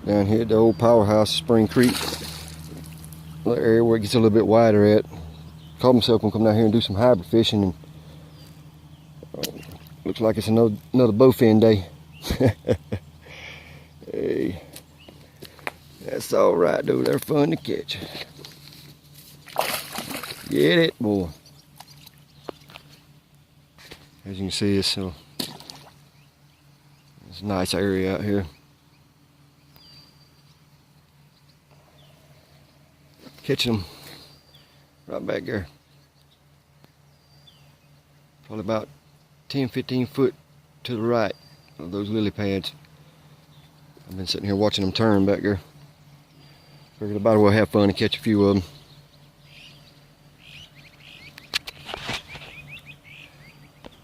down here at the old powerhouse, Spring Creek. The area where it gets a little bit wider at. Called myself gonna come down here and do some hybrid fishing, and looks like it's another bowfin day. Hey, that's all right, though. They're fun to catch. Get it, boy. As you can see, it's a nice area out here. Catching them right back there. Probably about 10-15 foot to the right of those lily pads. I've been sitting here watching them turn back there. Figured I might as well have fun and catch a few of them.